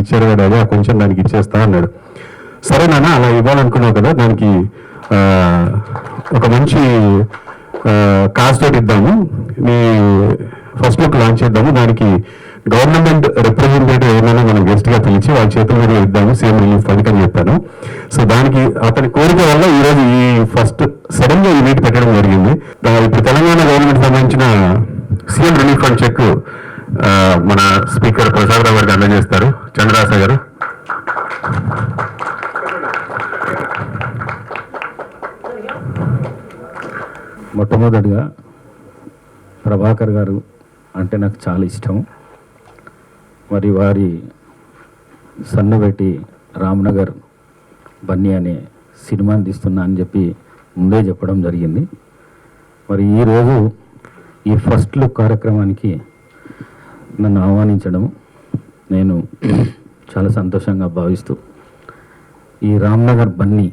ఇచ్చారు కదా అది, ఆ కొంచెం దానికి ఇచ్చేస్తా అన్నాడు. సరే నాన్న అలా ఇవ్వాలనుకున్నావు కదా, దానికి ఒక మంచి కాస్ట్ తోటి ఇద్దాము, మీ ఫస్ట్ లుక్ లాంచ్ చేద్దాము, దానికి గవర్నమెంట్ రిప్రజెంటేటివ్ ఏమైనా మనం గెస్ట్గా పిలిచి వాళ్ళ చేతుల మీద ఇద్దాము సీఎం రిలీఫ్ ఫండ్ అని చెప్పాను. సో దానికి అతని కోరిక వల్ల ఈరోజు ఈ ఫస్ట్ సడన్గా ఈ మీట్ పెట్టడం జరిగింది. ఇప్పుడు తెలంగాణ గవర్నమెంట్ సంబంధించిన సీఎం రిలీఫ్ ఫండ్ చెక్ మన స్పీకర్ ప్రసాద్ రావు గారికి అందజేస్తారు. చంద్రరాస గారు. మొట్టమొదటిగా ప్రభాకర్ గారు అంటే నాకు చాలా ఇష్టం. మరి వారి సన్నుబెట్టి రామ్నగర్ బన్నీ అనే సినిమాని తీస్తున్నా అని చెప్పి ముందే చెప్పడం జరిగింది. మరి ఈరోజు ఈ ఫస్ట్ లుక్ కార్యక్రమానికి నన్ను ఆహ్వానించడం నేను చాలా సంతోషంగా భావిస్తూ, ఈ రామ్నగర్ బన్నీ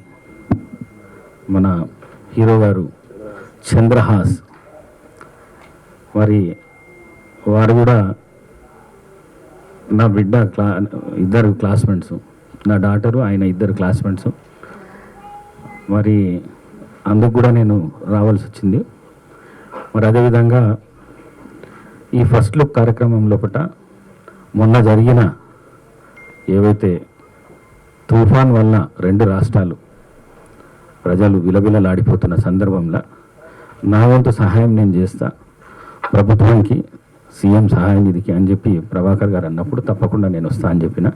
మన హీరో గారు చంద్రహాస్, మరి వారు కూడా నా బిడ్డ ఇద్దరు క్లాస్మేట్స్, నా డాటరు ఆయన ఇద్దరు క్లాస్మేట్స్. మరి అందుకు కూడా నేను రావాల్సి వచ్చింది. మరి అదేవిధంగా ఈ ఫస్ట్ లుక్ కార్యక్రమం లోపల మొన్న జరిగిన ఏవైతే తుఫాన్ వల్ల 2 రాష్ట్రాలు ప్రజలు విలవిలలాడిపోతున్న సందర్భంలో నా వంతు సహాయం నేను చేస్తా ప్రభుత్వానికి, సీఎం సహాయ నిధికి అని చెప్పి ప్రభాకర్ గారు అన్నప్పుడు తప్పకుండా నేను వస్తా అని చెప్పిన.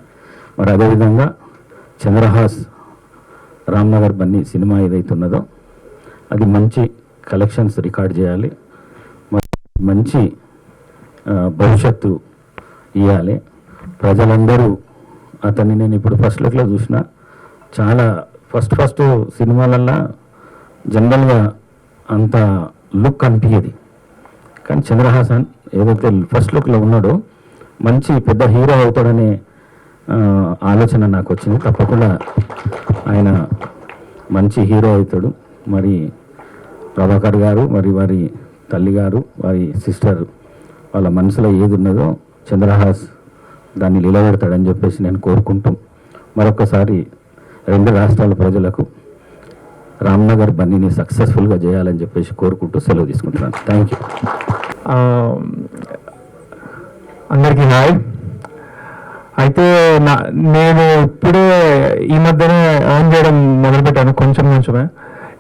మరి అదేవిధంగా చంద్రహాస్ రామ్నగర్ బన్నీ సినిమా ఏదైతున్నదో అది మంచి కలెక్షన్స్ రికార్డ్ చేయాలి, మంచి భవిష్యత్తు ఇవ్వాలి. ప్రజలందరూ అతన్ని నేను ఇప్పుడు ఫస్ట్ లుక్లో చూసిన, చాలా ఫస్ట్ సినిమాలల్లో జనరల్గా అంత లుక్ అనిపించేది, కానీ చంద్రహాసన్ ఏదైతే ఫస్ట్ లుక్లో ఉన్నాడో మంచి పెద్ద హీరో అవుతాడనే ఆలోచన నాకు వచ్చింది. తప్పకుండా ఆయన మంచి హీరో అవుతాడు. మరి ప్రభాకర్ గారు, మరి వారి తల్లి గారు, వారి సిస్టర్, వాళ్ళ మనసులో ఏది ఉన్నదో చంద్రహాస్ దాన్ని నిలబెడతాడని చెప్పేసి నేను కోరుకుంటూ మరొకసారి 2 రాష్ట్రాల ప్రజలకు రామ్నగర్ బన్నీని సక్సెస్ఫుల్గా చేయాలని చెప్పేసి కోరుకుంటూ సెలవు తీసుకుంటున్నాను. Thank you. అందరికీ హాయ్. అయితే నేను ఇప్పుడే ఈ మధ్యనే ఎర్న్ చేయడం మొదలుపెట్టాను, కొంచెమే.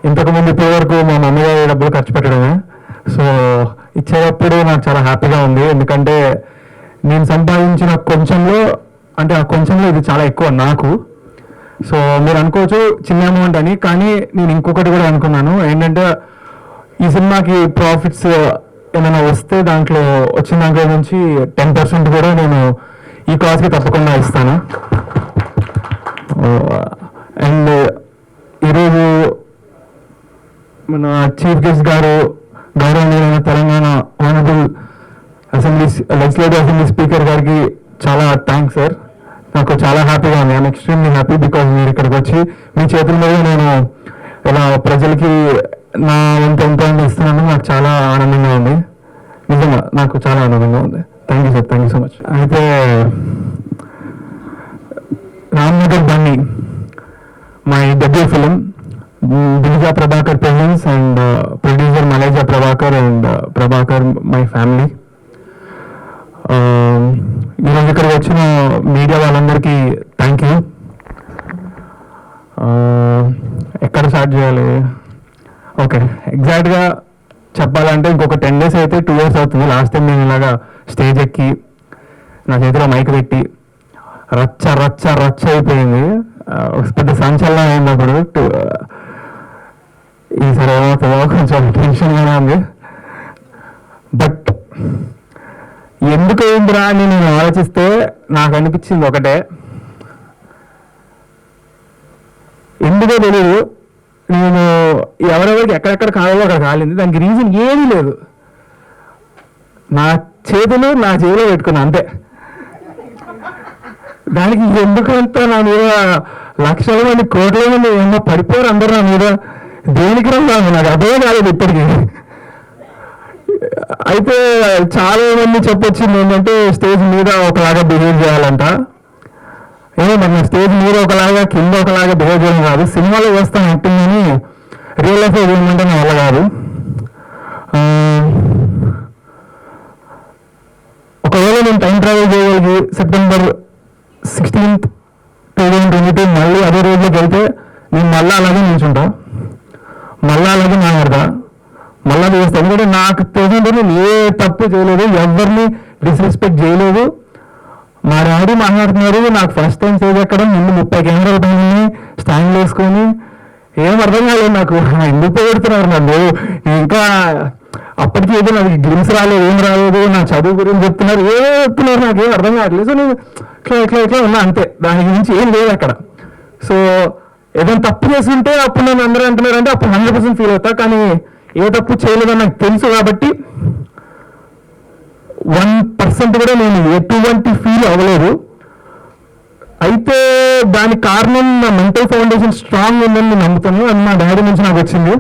ఇంతకుముందు ఇప్పటి వరకు మా మమ్మీ గారి డబ్బులు ఖర్చు పెట్టడమే. సో ఇచ్చేటప్పుడు నాకు చాలా హ్యాపీగా ఉంది, ఎందుకంటే నేను సంపాదించిన కొంచెంలో, అంటే ఆ కొంచెంలో ఇది చాలా ఎక్కువ నాకు. సో మీరు అనుకోవచ్చు చిన్న అమౌంట్ అని, కానీ నేను ఇంకొకటి కూడా అనుకున్నాను ఏంటంటే, ఈ సినిమాకి ప్రాఫిట్స్ ఏమైనా వస్తే వచ్చిన దాంట్లో నుంచి 10% కూడా నేను ఈ కాజ్కి తప్పకుండా ఇస్తాను. అండ్ ఈరోజు మన చీఫ్ గెస్ట్ గారు, గౌరవనీయులైన Telangana honourable legislative assembly speaker గారికి చాలా థ్యాంక్స్ సార్. నాకు చాలా హ్యాపీగా ఉంది. ఐఎమ్ ఎక్స్ట్రీమ్లీ హ్యాపీ బికాజ్ మీరు ఇక్కడికి వచ్చి మీ చేతుల మీద నేను ఇలా ప్రజలకి నా ఎంత ఇస్తున్నాను. నాకు చాలా ఆనందంగా ఉంది, నిజంగా నాకు చాలా ఆనందంగా ఉంది. Thank you sir, thank you so much. అయితే Ramnagar Bunny my debut film, Divija Prabhakar presents and producer Maleja Prabhakar and Prabhakar my family. ఈరోజు ఇక్కడికి వచ్చిన మీడియా వాళ్ళందరికీ థ్యాంక్ యూ. ఎక్కడ స్టార్ట్ చేయాలి? ఓకే, ఎగ్జాక్ట్గా చెప్పాలంటే ఇంకొక 10 days అయితే 2 years అవుతుంది. లాస్ట్ టైం నేను ఇలాగా స్టేజ్ ఎక్కి నా చేతిలో మైక్ పెట్టి రచ్చ అయిపోయింది, పెద్ద సంచలనం అయినప్పుడు. ఈసారి ఏమవుతుందో కొంచెం టెన్షన్గానే ఉంది. బట్ ఎందుకు అయిందిరా అని నేను ఆలోచిస్తే నాకు అనిపించింది ఒకటే, ఎందుకో తెలియదు, నేను ఎవరెవరికి ఎక్కడెక్కడ కావాలో అక్కడ కాలింది. దానికి రీజన్ ఏమీ లేదు, నా చేతులు నా చేతిలో పెట్టుకున్నా అంతే. దానికి ఎందుకంత నా మీద లక్షల మంది కోట్ల మంది ఏమో పడిపోయారు అందరూ నా మీద, దేనికి రాదు నాకు అర్థమే కాలేదు ఇప్పటికీ. అయితే చాలా మంది చెప్పొచ్చింది ఏంటంటే స్టేజ్ మీద ఒకలాగా బిహేవ్ చేయాలంట. ఏమో మరి నా స్టేజ్ మీద ఒకలాగా కింద ఒకలాగా బిహేవ్ చేయడం కాదు, సినిమాలో చేస్తాను యాక్టింగ్ అని రియల్ లైఫ్లో చేయమంటే నా వల్ల కాదు. ఒకవేళ నేను టైం ట్రావెల్ చేయగలిగి September 16th 2022 మళ్ళీ అదే రోజులోకి వెళ్తే నేను మళ్ళీ అలాగే నిల్చుంటా, మళ్ళీ అలాగే మాట్లాడతా, మళ్ళీ చేస్తాను. ఎందుకంటే నాకు తెలిసిందే నేను ఏ తప్పు చేయలేదు, ఎవరిని డిస్రెస్పెక్ట్ చేయలేదు. మా డాడీ మాట్లాడుతున్నారు, నాకు ఫస్ట్ టైం స్టేజ్ ఎక్కడం, ముందు 30 కెమెరాలు పైన స్టాండ్ వేసుకొని ఏం అర్థం కాలేదు నాకు, ఎందుకు పెడుతున్నారు నన్ను. ఇంకా అప్పటికి ఏదో నాకు గ్లిమ్స్ రాలేదు, ఏం రాలేదు, నా చదువు గురించి చెప్తున్నారు, ఏం చెప్తున్నారు నాకు ఏం అర్థం కావట్లేదు. సో నేను ఇట్లా ఉన్నా అంతే, దాని గురించి ఏం లేదు అక్కడ. సో ఏదైనా తప్పు చేస్తుంటే అప్పుడు నేను అందరూ అంటున్నారంటే అప్పుడు 100% ఫీల్ అవుతా, కానీ ఏ తప్పు చేయలేదని నాకు తెలుసు కాబట్టి 1% కూడా నేను ఎటువంటి ఫీల్ అవ్వలేదు. అయితే దానికి కారణం నా మెంటల్ ఫౌండేషన్ స్ట్రాంగ్ ఉందని నేను నమ్ముతాను, అని మా డాడీ నుంచి నాకు వచ్చింది.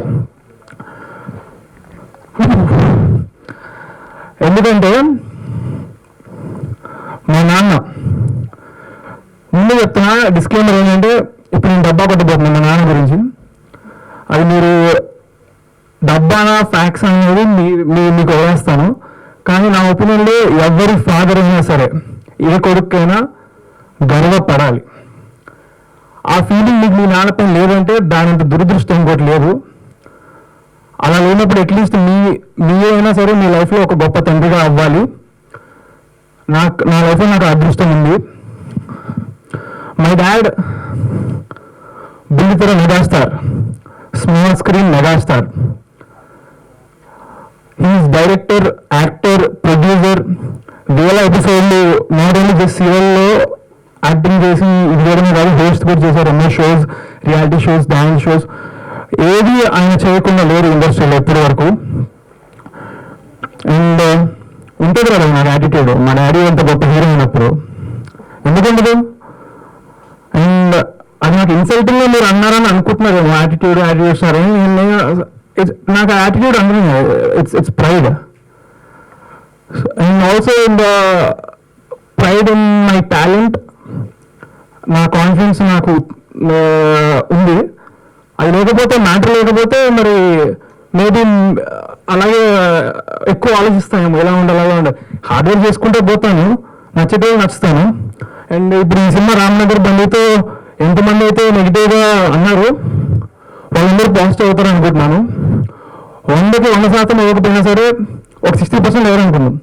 ఎందుకంటే మా నాన్న ముందు చెప్తున్నా, డిస్క్లైమర్ ఏంటంటే ఇప్పుడు నేను డబ్బా కొట్టబోతున్నాను మా నాన్న గురించి. అది మీరు డబ్బానా ఫ్యాక్స్ అనేది మీకు వదిలేస్తాను, కానీ నా ఒపీనియన్లో ఎవరి ఫాదర్ అయినా సరే ఏ కొడుకైనా గర్వపడాలి. ఆ ఫీలింగ్ మీకు మీ నాన్నపైన లేదంటే దానంత దురదృష్టం ఇంకోటి లేదు. అలా లేనప్పుడు అట్లీస్ట్ మీ అయినా సరే మీ లైఫ్లో ఒక గొప్ప తండ్రిగా అవ్వాలి. నా లైఫ్లో నాకు అదృష్టం ఉంది. మై డాడ్ బుల్లితెర megastar, small screen megastar. He's director, actor, producer. వేల ఎపిసోడ్లు నాట్ ఓన్లీ జస్ట్ సీరియల్లో యాక్టింగ్ చేసి ఇది చేయడమే కాదు, హోస్ట్ కూడా చేశారు ఎన్నో shows, reality shows, dance shows. ఏది ఆయన చేయకుండా లేరు ఇండస్ట్రీలో ఇప్పటి వరకు. అండ్ ఉంటుంది కదా నా యాటిట్యూడ్, మా డాడీ అంత గొప్ప హీరో అయినప్పుడు ఎందుకుండదు. అండ్ అది నాకు ఇన్సల్టింగ్గా మీరు అన్నారని అనుకుంటున్నారు, యాటిట్యూడ్ సార్. నాకు యాటిట్యూడ్ అంటే it's pride. And also in the pride in my talent. నా కాన్ఫిడెన్స్ నాకు ఉంది. అది లేకపోతే మ్యాటర్ లేకపోతే మరి మేబీ అలాగే ఎక్కువ ఆలోచిస్తాను, ఎలా ఉండాలి అలా ఉండాలి. హార్డ్ వర్క్ చేసుకుంటే పోతాను, నచ్చితే నచ్చుతాను. అండ్ ఇప్పుడు ఈ సినిమా రామ్నగర్ బండితో ఎంతమంది అయితే నెగిటివ్గా అన్నారు వాళ్ళందరూ పాజిటివ్ అవుతారు అనుకుంటున్నాను. 100కి 100% ఇవ్వకపోయినా సరే ఒక 60% ఎవరనుకున్నాం.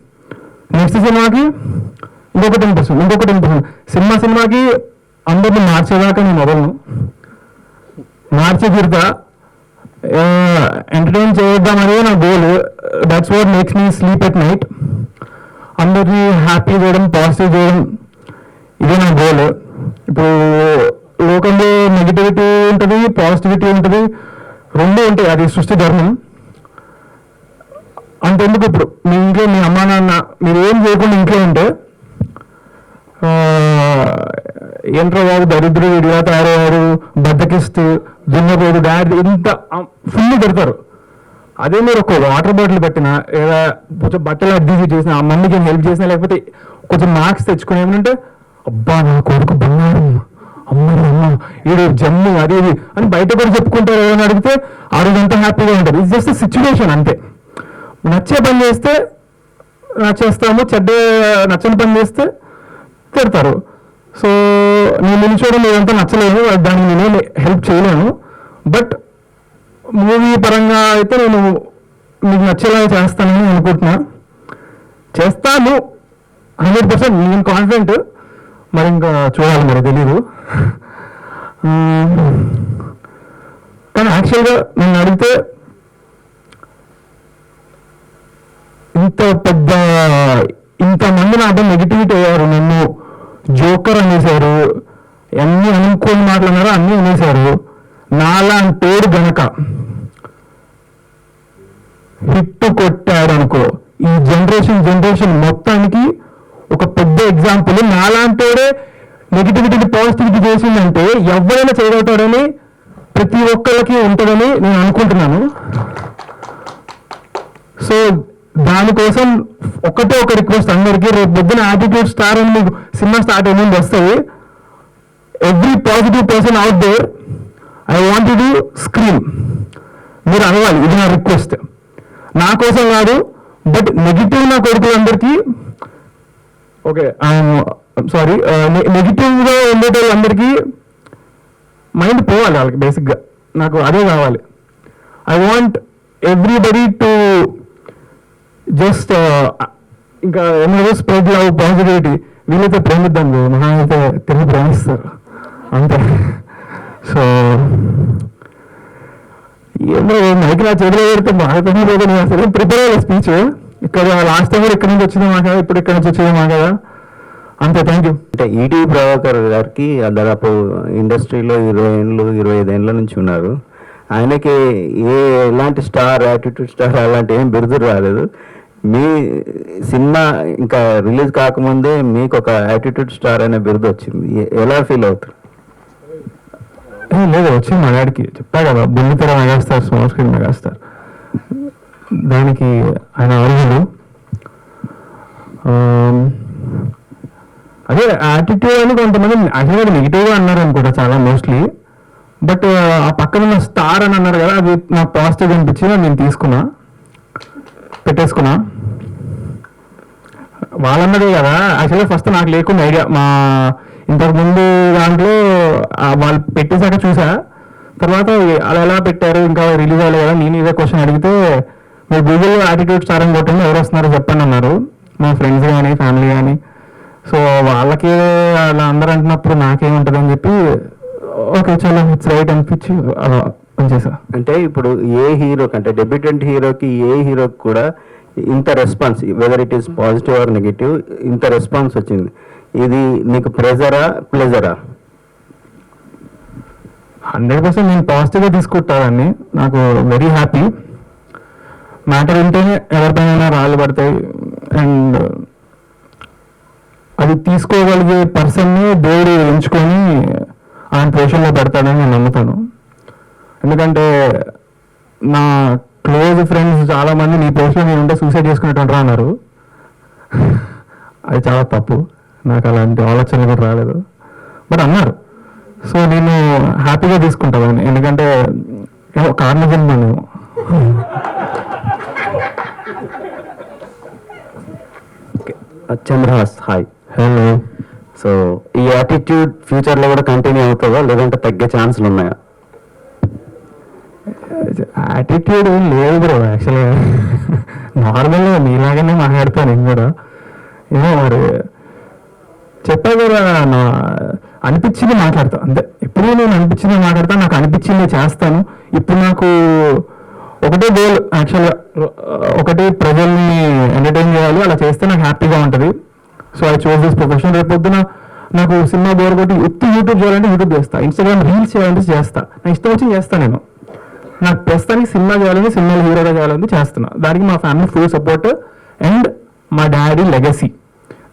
నెక్స్ట్ సినిమాకి ఇంకొక 10%. సినిమాకి అందరిని మార్చేదాకా నేను వదలను, మార్చి తీరుతా. ఎంటర్టైన్ చేద్దామనేది నా goal. That's what makes me sleep at night. అందరినీ హ్యాపీ చేయడం, పాజిటివ్ చేయడం, ఇదే నా గోల్. ఇప్పుడు లోకంలో నెగిటివిటీ ఉంటుంది, పాజిటివిటీ ఉంటుంది, రెండూ ఉంటాయి, అది సృష్టి ధర్మం. అంతెందుకు ఇప్పుడు మీ ఇంట్లో మీ అమ్మా నాన్న మీరు ఏం చేయకుండా ఇంట్లో ఉంటే ఏంట్రో బాబు దరిద్రుడు ఇలా తయారయ్యారు, బద్దకిస్తూ దున్నపోదు డాడీ ఇంత ఫుల్ పెడతారు. అదే మీరు ఒక వాటర్ బాటిల్ పెట్టినా లేదా కొంచెం బట్టలు అడ్జస్ట్ చేసినా, ఆ మమ్మీకి హెల్ప్ చేసినా, లేకపోతే కొంచెం మార్క్స్ తెచ్చుకుని ఏమంటే అబ్బా నా కొడుకు బంగారం, అమ్మ ఈడు జమ్ము అది ఇది అని బయట కూడా చెప్పుకుంటారు. ఏమైనా అడిగితే ఆ రోజు అంతా హ్యాపీగా ఉంటుంది. ఇట్స్ జస్ట్ సిచ్యువేషన్ అంతే. నచ్చే పని చేస్తే నచ్చేస్తాము, నచ్చని పని చేస్తే తిడతారు. సో నేను నిలిచోవడం ఏదంతా నచ్చలేదు, దానికి నేనే హెల్ప్ చేయలేను. బట్ మూవీ పరంగా అయితే నేను మీకు నచ్చేలా చేస్తానని అనుకుంటున్నా, చేస్తాను 100%. నేను కాన్ఫిడెంట్. మరి ఇంకా చూడాలి, మరి తెలీదు. కానీ యాక్చువల్గా నేను అడిగితే ఇంతమంది నాతో నెగిటివిటీ అయ్యారు, నన్ను జోకర్ అనేసారు, అన్ని అనుకోని మాట్లాడినారో అన్నీ అనేసారు. నాలాంటోడు గనక హిట్ కొట్టాడు అనుకో, ఈ జనరేషన్ మొత్తానికి ఒక పెద్ద ఎగ్జాంపుల్. నాలాంటోడే నెగిటివిటీకి పాజిటివిటీ చేసిందంటే ఎవరైనా చేయగలుగుతాడని ప్రతి ఒక్కరికి ఉంటుందని నేను అనుకుంటున్నాను. సో దానికోసం ఒకటే ఒక రిక్వెస్ట్ అందరికీ, రేపు పొద్దున యాటిట్యూడ్ స్టార్ అని మీకు సినిమా స్టార్ట్ అయ్యి వస్తుంది, every positive person out there I want to scream. మీరు అనవాలి, ఇది నా రిక్వెస్ట్, నా కోసం కాదు, బట్ నెగిటివ్ నా కొడుకులందరికీ, ఓకే సారీ, నెగిటివ్గా ఉండేటోళ్ళందరికీ మైండ్ పోవాలి వాళ్ళకి. బేసిక్గా నాకు అదే కావాలి. I want everybody to just ఇంకా ఏమో స్ప్రెడ్ లవ్, పాజిటివిటీ. వీళ్ళైతే ప్రేమిద్దాం, మహా అయితే తిరిగి ప్రేమిస్తారు అంతే. సో ఏమో మైకి నా చేతిలో పెడితే బాగా తెలియదు. నేను అసలు ప్రిపేర్ అయ్యే స్పీచ్ ఇక్కడ లాస్ట్ టైం కూడా ఇక్కడ నుంచి వచ్చింది మా కదా, ఇప్పుడు ఇక్కడ నుంచి వచ్చేది మా కదా, అంతే. Thank you. అంటే ఈటీ ప్రభాకర్ గారికి దాదాపు ఇండస్ట్రీలో 25 ఏళ్ళ నుంచి ఉన్నారు. ఆయనకి ఎలాంటి స్టార్, యాటిట్యూడ్ స్టార్ అలాంటి ఏం బిరుదులు రాలేదు. మీ సినిమా ఇంకా రిలీజ్ కాకముందే మీకు ఒక యాటిట్యూడ్ స్టార్ అనే బిరుదు వచ్చింది. ఎలా ఫీల్ అవుతారు? లేదు, వచ్చింది మా డాడీకి. చెప్పా కదా, బుల్లితెర మెగాస్టార్, స్మాల్ స్క్రీన్ మెగాస్టార్, దానికి ఆయన అర్హులు. అదే యాటిట్యూడ్ అని కొంతమంది యాక్చువల్గా నెగిటివ్గా అన్నారు అనుకుంటా చాలా మోస్ట్లీ. బట్ ఆ పక్కన ఉన్న స్టార్ అని అన్నారు కదా, అది నాకు పాజిటివ్ అనిపించింది, నేను తీసుకున్నా, పెట్టేసుకున్నా. వాళ్ళన్నదే కదా యాక్చువల్గా. ఫస్ట్ నాకు లేకుండా ఐడియా, మా ఇంతకుముందు దాంట్లో వాళ్ళు పెట్టేశాక చూసా. తర్వాత అలా ఎలా పెట్టారు, ఇంకా రిలీజ్ అవ్వాలి కదా, నేను ఇదే క్వశ్చన్ అడిగితే మీరు గూగుల్లో యాటిట్యూడ్ స్టార్ అని కొట్టండి, ఎవరు వస్తున్నారో చెప్పండి అన్నారు, మా ఫ్రెండ్స్ కానీ ఫ్యామిలీ కానీ. సో వాళ్ళకి అలా అందరూ అంటున్నప్పుడు నాకేముంటుంది అని చెప్పి ఓకే చలో ఇట్స్ రైట్ అనిపించి అలా పనిచేసా. అంటే ఇప్పుడు ఏ హీరోకి, అంటే డెబ్యూటెంట్ హీరోకి, ఏ హీరోకి కూడా ఇంత response, whether it is positive or negative, ఇంత రెస్పాన్స్ వచ్చింది. ఇది నీకు ప్రెజరా, ప్లెజరా? 100% నేను పాజిటివ్గా తీసుకుంటానని, నాకు వెరీ హ్యాపీ. మ్యాటర్ ఉంటేనే ఎవరిపైన రాళ్ళు పడతాయి, అండ్ అది తీసుకోగలిగే పర్సన్ని దేవుడు ఎంచుకొని ఆయన పొజిషన్లో పెడతాడని నేను నమ్ముతాను. ఎందుకంటే నా క్లోజ్ ఫ్రెండ్స్ చాలామంది నీ పొజిషన్ నేను ఉంటే సూసైడ్ చేసుకునేటువంటి అన్నారు. అది చాలా తప్పు, నాకు అలాంటి ఆలోచనలు కూడా రాలేదు, బట్ అన్నారు. సో నేను హ్యాపీగా తీసుకుంటాను, ఎందుకంటే కారణం నేను చంద్రహాస్, హాయ్. హలో. సో ఈ యాటిట్యూడ్ ఫ్యూచర్లో కూడా కంటిన్యూ అవుతుందా, లేదంటే తగ్గే ఛాన్సులు ఉన్నాయా? యాటిట్యూడ్ లేదు బ్రో, యాక్చువల్గా నార్మల్గా మీలాగానే మాట్లాడతాను నేను కూడా. ఏమో మరి చెప్పా కదా, నా అనిపించింది మాట్లాడతా అంతే. ఎప్పుడు నేను అనిపించింది మాట్లాడతా, నాకు అనిపించింది చేస్తాను. ఇప్పుడు నాకు ఒకటే గోల్ యాక్చువల్గా, ఒకటి ప్రజల్ని ఎంటర్టైన్ చేయాలి, అలా చేస్తే నాకు హ్యాపీగా ఉంటుంది. So I choose this profession. రేపు పొద్దున నాకు సినిమా బోర్ కొట్టి యూట్యూబ్ చేయాలంటే యూట్యూబ్ చేస్తా, ఇన్స్టాగ్రామ్ రీల్స్ చేయాలంటే చేస్తా, నా ఇష్టం వచ్చి చేస్తాను నేను. నాకు ప్రస్తుతానికి సినిమా చేయాలని, సినిమాలు హీరోగా చేయాలని చేస్తున్నా. దానికి మా ఫ్యామిలీ ఫుల్ సపోర్ట్ అండ్ మా డాడీ లెగసీ.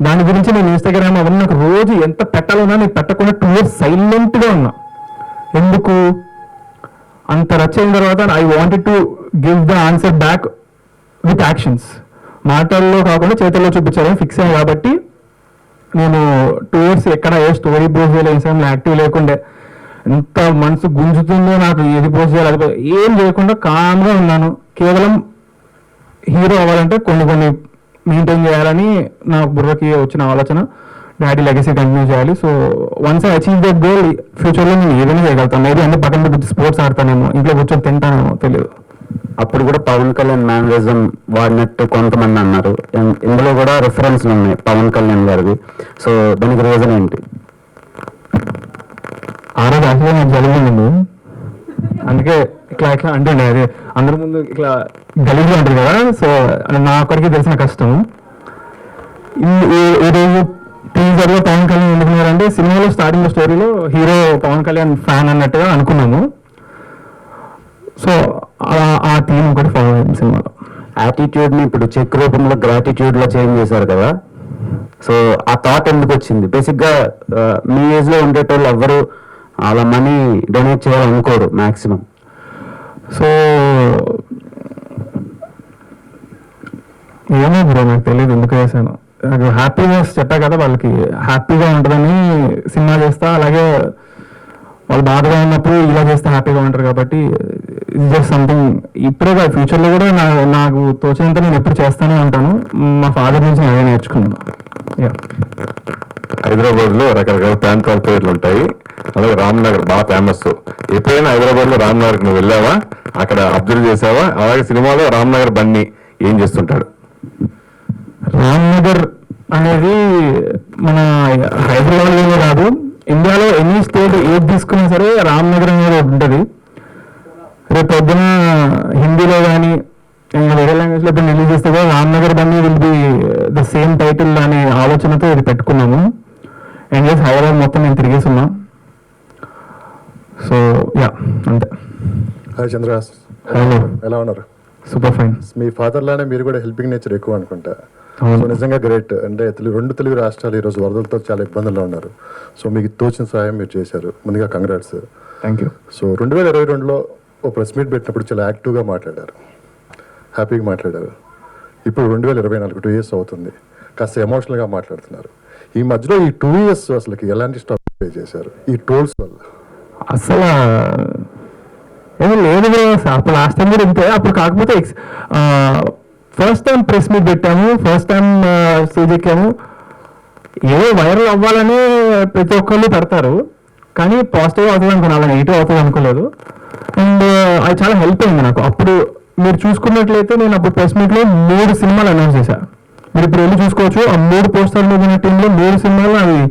దాని గురించి నేను ఇన్స్టాగ్రామ్ అవన్నీ నాకు రోజు ఎంత పెట్టాలన్నా నేను పెట్టకుండా 2 years సైలెంట్గా ఉన్నా. ఎందుకు అంత రచ్ అయిన తర్వాత I wanted to give the answer back with actions. మాటల్లో కాకుండా చేతుల్లో చూపించాలని ఫిక్స్ అయ్యాను. కాబట్టి నేను 2 years ఎక్కడ ఏ స్టోరీ పోస్ట్ చేయలేదు, ఇన్స్టాగ్రామ్లో యాక్టివ్ లేకుండే. ఎంత మనసు గుంజుతుందో నాకు, ఏది పోస్ట్ చేయాలి ఏం చేయకుండా కామ్గా ఉన్నాను. కేవలం హీరో అవ్వాలంటే కొన్ని మెయింటైన్ చేయాలని నా బుర్రకి వచ్చిన ఆలోచన. డాడీ లెగసీ కంటిన్యూ చేయాలి. So once I achieve that goal, ఫ్యూచర్లో నేను ఏదైనా చేయగలుగుతాను. మేబీ అన్ని పక్కన పెట్టి స్పోర్ట్స్ ఆడతానేమో, ఇంట్లో కూర్చొని తింటానేమో తెలియదు. అప్పుడు కూడా పవన్ కళ్యాణ్ మ్యానరిజం వాడినట్టు కొంతమంది అన్నారు. ఇందులో కూడా రిఫరెన్స్లు ఉన్నాయి పవన్ కళ్యాణ్ గారివి. సో దానికి రీజన్ ఏంటి? ఆ రోజు యాక్చువల్గా నాకు జరిగింది, అందుకే ఇట్లా అంటే అది అందరి ముందు ఇట్లా గలీజ్గా ఉంటుంది కదా. సో నా ఒక్కడికి తెలిసిన కష్టం. ఈరోజు టీజర్లో పవన్ కళ్యాణ్ ఎందుకున్నారంటే, సినిమాలో స్టార్టింగ్ స్టోరీలో హీరో పవన్ కళ్యాణ్ ఫ్యాన్ అన్నట్టుగా అనుకున్నాము. సో ఆ థీమ్ ఒకటి ఫాలో అయింది సినిమాలో. యాటిట్యూడ్ని ఇప్పుడు చెక్ రూపంలో గ్రాటిట్యూడ్లో చేంజ్ చేశారు కదా. సో ఆ థాట్ ఎందుకు వచ్చింది? బేసిక్గా మీ ఏజ్లో ఉండేటోళ్ళు ఎవ్వరు అలా మనీ డొనేట్ చేయాలనుకోరు మ్యాక్సిమం. సో ఏమో బ్రో, నాకు తెలియదు ఎందుకు వేసాను. నాకు హ్యాపీనెస్ చెప్పా కదా, వాళ్ళకి హ్యాపీగా ఉంటుందని సినిమా చేస్తా, అలాగే వాళ్ళు బాధగా ఉన్నప్పుడు ఇలా చేస్తే హ్యాపీగా ఉంటారు కాబట్టి ఇట్స్ జస్ట్ సంథింగ్. ఇప్పుడే కాదు, ఫ్యూచర్లో కూడా నాకు తోచినంత నేను ఎప్పుడు చేస్తూనే ఉంటాను. మా ఫాదర్ నుంచి నేను అదే నేర్చుకున్నాను. హైదరాబాద్ లో రకరకాల ప్రాంతాల పేర్లు ఉంటాయి, అలాగే రామ్నగర్ బాగా ఫేమస్. ఎప్పుడైనా హైదరాబాద్ లో రామ్నగర్ నువ్వు వెళ్ళావా, అక్కడ అబ్జర్వ్ చేసావా? అలాగే సినిమాలో రామ్నగర్ బన్నీ ఏం చేస్తుంటాడు? రామ్నగర్ అనేది మన హైదరాబాద్లోనే కాదు, ఇండియాలో ఎనీ స్టేట్ ఏది తీసుకున్నా సరే రామ్నగర్ అనేది ఒకటి ఉంటుంది. రేపు పొద్దున హిందీలో కానీ వేరే లాంగ్వేజ్లో ఇప్పుడు రిలీజ్ చేస్తే కూడా Ramnagar Bunny will be the same title అనే ఆలోచనతో ఇది పెట్టుకున్నాము. అండ్ జస్ట్ హైదరాబాద్ మొత్తం నేను తిరిగేస్తున్నా. సో యా, అంతే. హాయ్ చంద్రహాస్, హలో, ఎలా ఉన్నారు? Super fine. మీ ఫాదర్ లానే మీరు కూడా హెల్పింగ్ నేచర్ ఎక్కువ అనుకుంటా. అవును. సో నిజంగా గ్రేట్. అంటే రెండు తెలుగు రాష్ట్రాలు ఈరోజు వరదలతో చాలా ఇబ్బందుల్లో ఉన్నారు. సో మీకు తోచిన సహాయం మీరు చేశారు. ముందుగా కంగ్రాట్స్. Thank you. సో 2022లో ఓ ప్రెస్ మీట్ పెట్టినప్పుడు చాలా యాక్టివ్గా మాట్లాడారు, హ్యాపీగా మాట్లాడారు. ఇప్పుడు 2024 2 years అవుతుంది, కాస్త ఎమోషనల్గా మాట్లాడుతున్నారు. ఈ మధ్యలో ఈ 2 years అసలుకి ఎలాంటి స్టాప్ పే చేశారు ఈ టోల్స్ వల్ల? అసలు ఏమీ లేదు బ్రో, అప్పుడు లాస్ట్ టైం కూడా ఇంతే. అప్పుడు కాకపోతే ఫస్ట్ టైం ప్రెస్ మీట్ పెట్టాము, ఫస్ట్ టైం స్టేజ్ ఎక్కాము. ఏదో వైరల్ అవ్వాలని ప్రతి ఒక్కళ్ళు పెడతారు, కానీ పాజిటివ్ అవుతుంది అనుకున్నా, అలా నెగిటివ్ అవుతుంది అనుకోలేదు. అండ్ అది చాలా హెల్ప్ అయింది నాకు. అప్పుడు మీరు చూసుకున్నట్లయితే నేను అప్పుడు ప్రెస్ మీట్లో 3 సినిమాలు అనౌన్స్ చేశాను. మీరు ఇప్పుడు వెళ్ళి చూసుకోవచ్చు, ఆ 3 పోస్టర్లు ఉన్న టీంలో 3 సినిమాలు అవి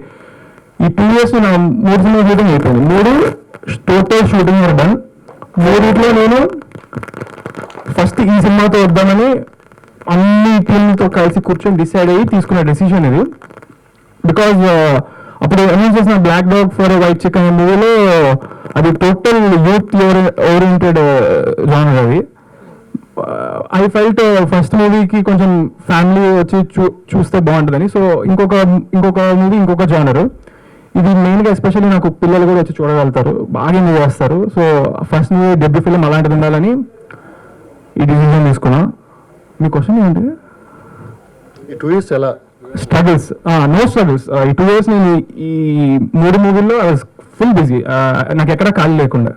ఈ 2 years నా 3 సినిమాలు షూటింగ్ అయిపోయింది. 3 టోటల్ షూటింగ్ డన్. 3 నేను ఫస్ట్ ఈ సినిమాతో వద్దామని అన్ని టీంలతో కలిసి కూర్చొని డిసైడ్ అయ్యి తీసుకున్న డెసిషన్ ఇది. బికాజ్ అప్పుడు అనౌన్స్ చేసిన black dog for white chicken అనే మూవీలో అది టోటల్ యూత్ ఓరియంటెడ్ జానర్. అది ఐ ఫెల్ట్ ఫస్ట్ మూవీకి కొంచెం ఫ్యామిలీ వచ్చి చూస్తే బాగుంటుందని. సో ఇంకొక మూవీ ఇంకొక జానర్. ఇది మెయిన్గా ఎస్పెషల్లీ నాకు పిల్లలు కూడా వచ్చి చూడగలుగుతారు, బాగా ఎంజాయ్ చేస్తారు. So first movie debut film అలాంటిది ఉండాలని ఈ డిసిజన్ తీసుకున్నా. మీ క్వశ్చన్ ఏంటి? ఈ 2 years ఎలా? Struggles, no struggles. ఈ 2 years నేను ఈ 3 మూవీల్లో ఫుల్ బిజీ, నాకు ఎక్కడ ఖాళీ లేకుండా.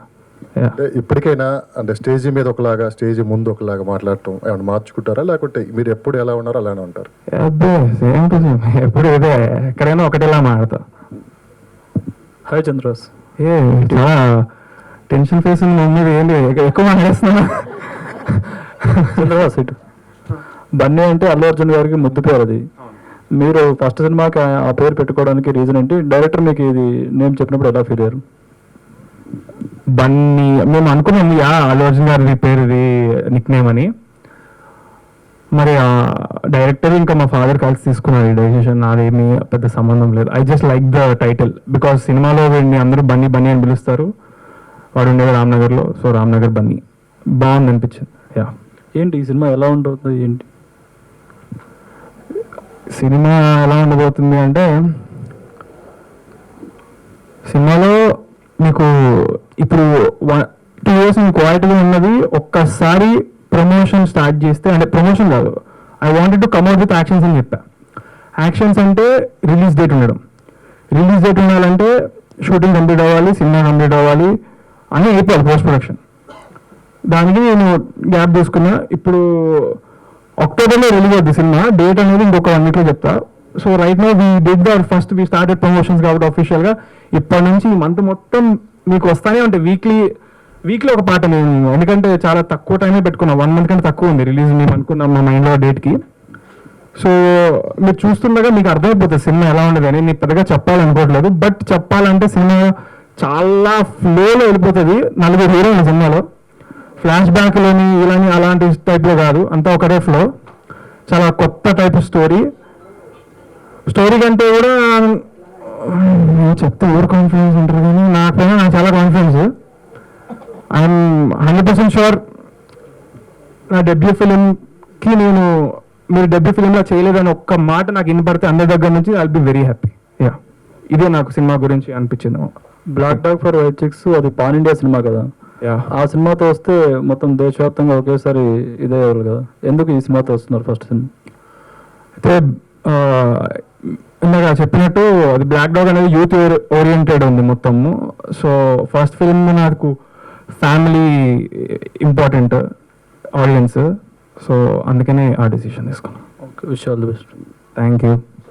అంటే ఇప్పటికైనా అంటే స్టేజ్ మీద ఒకలాగా, స్టేజ్ ముందు ఒకలాగా మాట్లాడటం ఏమైనా మార్చుకుంటారా, లేకుంటే మీరు ఎప్పుడు ఎలా ఉన్నారో అలానే ఉంటారు? అబ్బే సేమ్ టు సేమ్, ఎప్పుడు ఇదే, ఎక్కడైనా ఒకటేలా మాడతా. హాయ్ చంద్రహాస్. చాలా టెన్షన్ ఫేస్ ఉంది మమ్మీ, ఏంటి ఎక్కువ మాట్లాడుతున్నా? చంద్రహాస్ ఇటు. బన్నీ అంటే అల్లు అర్జున్ గారికి ముద్దు పేరు. అది మీరు ఫస్ట్ సినిమాకి ఆ పేరు పెట్టుకోవడానికి రీజన్ ఏంటి? డైరెక్టర్ మీకు ఇది నేమ్ చెప్పినప్పుడు ఎలా ఫీల్ అయ్యారు? బన్నీ మేము అనుకున్నాము, అల్లు అర్జున్ గారి పేరు ఇది నిక్ నేమ్ అని. మరి డైరెక్టర్ ఇంకా మా ఫాదర్ కలిసి తీసుకున్నారు ఈ డెసిషన్. నాదేమీ పెద్ద సంబంధం లేదు. I just like the title because సినిమాలో వీడిని అందరూ బన్నీ బన్నీ అని పిలుస్తారు. వాడు ఉండేది రామ్నగర్లో, సో రామ్నగర్ బన్నీ బాగుంది అనిపించింది. యా. ఏంటి ఈ సినిమా ఎలా ఉంటుంది ఏంటి? సినిమా ఎలా ఉండబోతుంది అంటే, సినిమాలో మీకు ఇప్పుడు 2 years మీకు క్వాలిటీగా ఉన్నది. ఒక్కసారి ప్రమోషన్ స్టార్ట్ చేస్తే, అంటే ప్రమోషన్ కాదు, I wanted to come out with actions అని చెప్పా. యాక్షన్స్ అంటే రిలీజ్ డేట్ ఉండడం. రిలీజ్ డేట్ ఉండాలంటే షూటింగ్ కంప్లీట్ అవ్వాలి, సినిమా కంప్లీట్ అవ్వాలి, అన్నీ అయిపోవాలి పోస్ట్ ప్రొడక్షన్. దానికి నేను గ్యాప్ తీసుకున్నా. ఇప్పుడు అక్టోబర్లో రిలీజ్ అవుతుంది సినిమా. డేట్ అనేది ఇంకొక 1 weekలో చెప్తా. So right now we did the first we started promotions కాబట్టి అఫీషియల్గా ఇప్పటి నుంచి ఈ మంత్ మొత్తం మీకు వస్తానే ఉంటాయి. వీక్లీ ఒక పాట నేను, ఎందుకంటే చాలా తక్కువ టైమే పెట్టుకున్నా, 1 month కంటే తక్కువ ఉంది రిలీజ్ మేము అనుకున్నాం మా మైండ్లో డేట్కి. సో మీరు చూస్తుండగా మీకు అర్థమైపోతుంది సినిమా ఎలా ఉండదు అని. నేను పెద్దగా చెప్పాలనుకోవట్లేదు, బట్ చెప్పాలంటే సినిమా చాలా ఫ్లోలో వెళ్ళిపోతుంది. 4 హీరోయిన్ సినిమాలో, ఫ్లాష్ బ్యాక్లోని ఇలాని అలాంటి టైప్లో కాదు, అంతా ఒకటే ఫ్లో. చాలా కొత్త టైప్ స్టోరీ కంటే కూడా చెప్తే ఓవర్ కాన్ఫిడెన్స్ ఉంటారు, కానీ నాకైనా నాకు చాలా కాన్ఫిడెన్స్. ఐఎమ్ 100% షూర్ నా డెబ్యూ ఫిలింకి మీరు డెబ్యూ ఫిలింలో చేయలేదని ఒక్క మాట నాకు వినపడితే అందరి దగ్గర నుంచి I'll be very happy. Yeah, ఇదే నాకు సినిమా గురించి అనిపించింది. Black dog for white chicks అది పాన్ ఇండియా సినిమా కదా. ఆ సినిమాతో వస్తే మొత్తం దేశవ్యాప్తంగా ఒకేసారి ఇదే అవ్వాలి కదా. ఎందుకు ఈ సినిమాతో వస్తున్నారు ఫస్ట్ సినిమా? అయితే ఇందాక చెప్పినట్టు అది బ్లాక్ డాగ్ అనేది యూత్ ఓరియంటెడ్ ఉంది మొత్తము. సో ఫస్ట్ ఫిల్మ్ నాకు ఫ్యామిలీ ఇంపార్టెంట్, ఆడియన్స్. సో అందుకనే ఆ డెసిషన్ తీసుకున్నాను. Okay, wish all the best. Thank you.